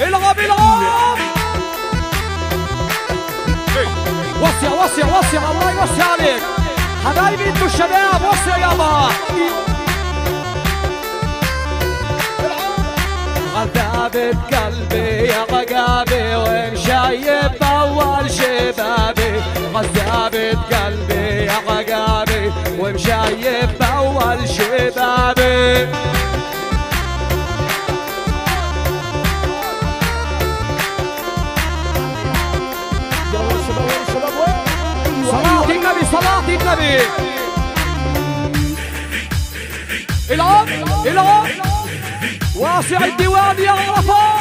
العب وسع الله يوسع عليك حبايبي انتوا الشباب. وسع يابا. غذابة قلبي يا عقابي ومشايب اول شبابي. غذابة قلبي يا عقابي ومشايب اول شبابي. صلاة النبي صلاة النبي. العب واسع الديوان يا عرفات.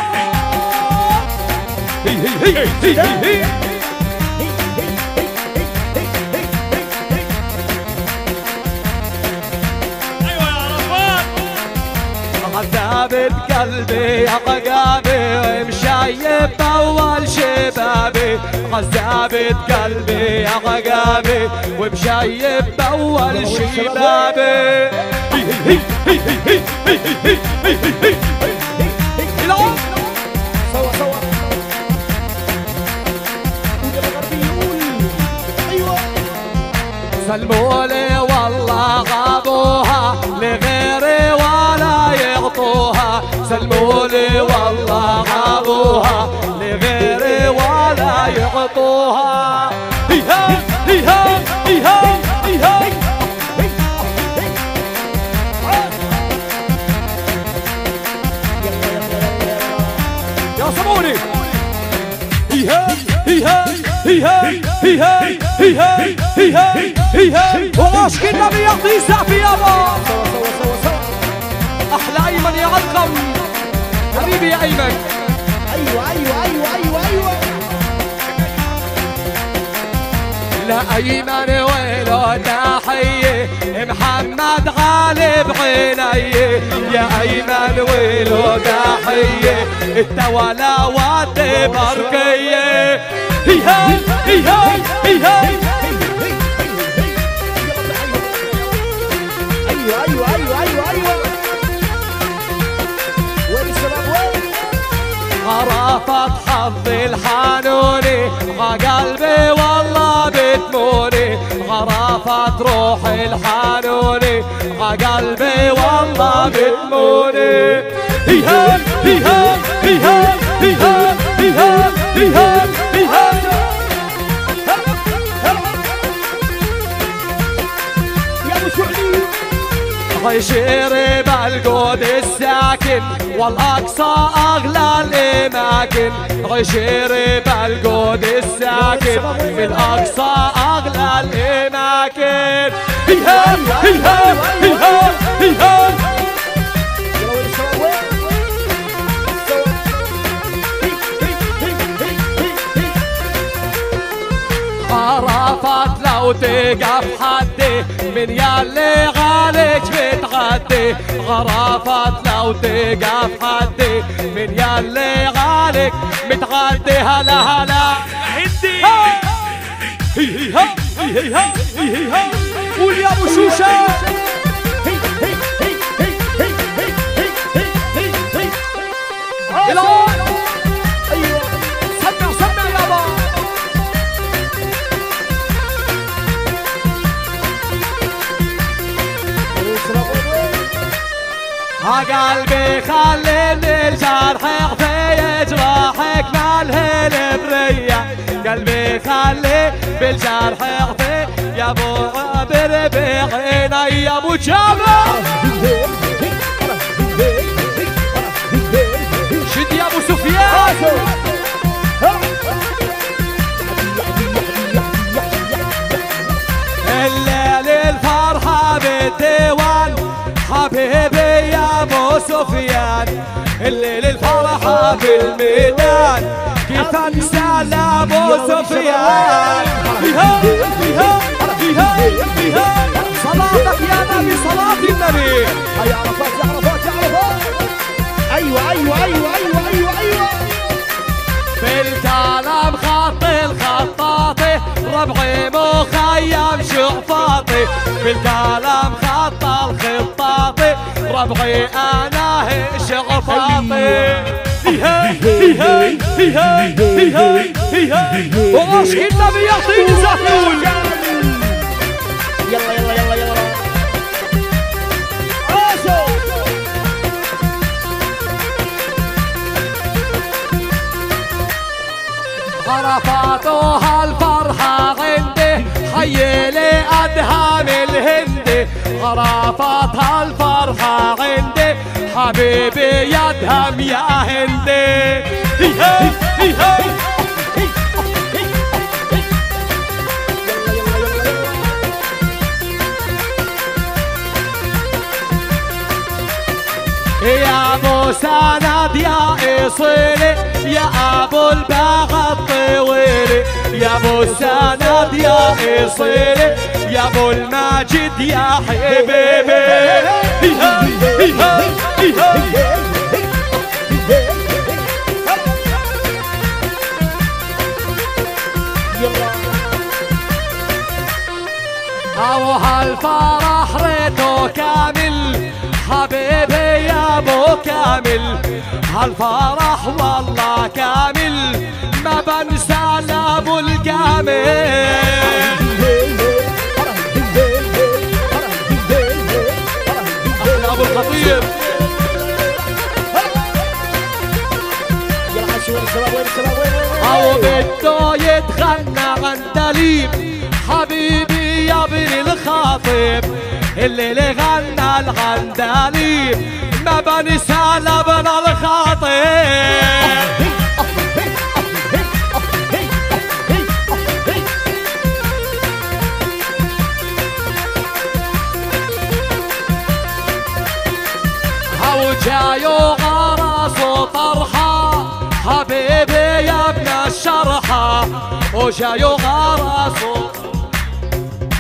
ايوه يا عرفات. غذابة قلبي يا عقابي مشايب اول شبابي. غذابة قلبي يا عقابي ومشايب اول شبابي. العب سوا ايوه. سلمولي والله غابوها لغيري ولا يعطوها. سلمولي والله غابوها لغيري ولا يعطوها. يا صبوري. وعاشق النبي يعطي سعفي يابا. احلى ايمن يا علقم حبيبي يا ايمن. ايوه لا ايمن ويلو تحيه محمد غالب عيني. يا ايمن ويلو تحيه التولى ودي بركيه. ايوه. وين الشباب وين؟ غرافة حظي الحانوني قلبي والله بتموني. غرافة روحي الحانوني قلبي والله بتموني. غيشيري بالقود الساكن والأقصى أغلى الأماكن. غيشيري بالقود الساكن في الأقصى أغلى الأماكن. عرفت لو تقف حدي من ياللي غالك بتغدي. غرفت لو تقف حدي من ياللي غالك متغدي. هلا هندي. قول يا ابو شوشه. سمع يابا. قلبي خليني الجرح يغفي جراحك مالهن برية. قلبي خلي بالجرح يغفي يا ابو عابر بعيني. يا ابو جابر شد يا ابو سفيان. الليل الفرحة بالديوان حبيبي يا ابو سفيان. الليل الفرحة في الميدان كيف انسى لابو سفيان. صلاتك يا نبي صلاة النبي. يا عرفات يا عرفات يا عرفات. ايوه. بالكلام خطي الخطاطي ربعي مخيم شعفاطي. بالكلام خط الخطاطي ربعي انا شغل فاطي وعشق النبي يعطيني زفول يلا يلا يلا يلا عرفات وهالفرحة عندي حيلي أدهم الهندي عرفات هالفرحة عندي حبيبي يدهم يا هندي يا ابو سند يا اصيلي يا ابو الباغ الطويلي يا ابو سند يا اصيلي يا ابو الماجد يا حبيبي او هالفرح ريته كامل حبيبي يا ابو كامل هالفرح والله كامل ما بنسى لابو الكامل احلى ابو الخطيب او بده يتغنى عندليب حبيبي يا ابن الخاطب اللي غنى الغنداليب ما بنسى لابن الخاطب هو جايو غراسو طرحة حبيبي يا ابن الشرحة وجايو غراسو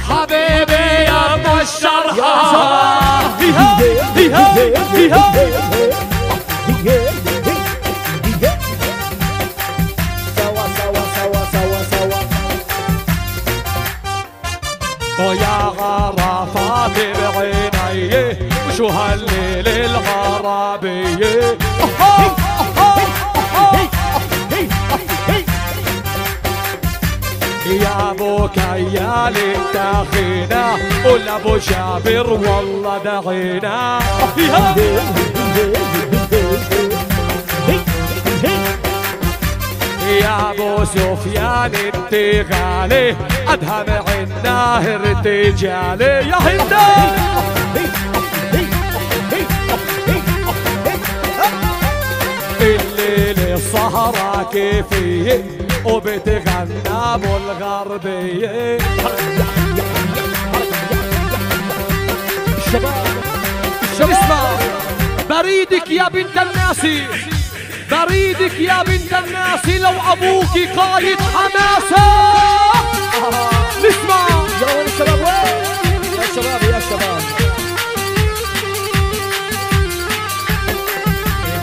حبيبي يا ابن الشرحة سوا سوا سوا سوا سوا ويا غرافات بعيني وشو هالليل الغرابية يا ابو كيال التاخينا ولا ابو جابر والله دعينا يا ابو سفيان انت غالي ادهم عنا ارتجالي يا هندي الليل السهرة كيفية وبتغنى بالغربية الشباب اسمع بريدك يا بنت الناسي بريدك يا بنت الناسي لو ابوكي قايد حماسة نسمع يلا وين الشباب وين يا شباب يا شباب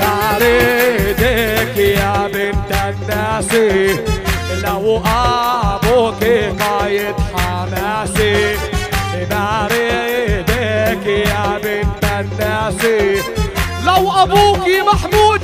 بريدك يا بنت الناسي لو ابوك قايد حماسي بريدك يا بنت الناسي لو ابوك محمود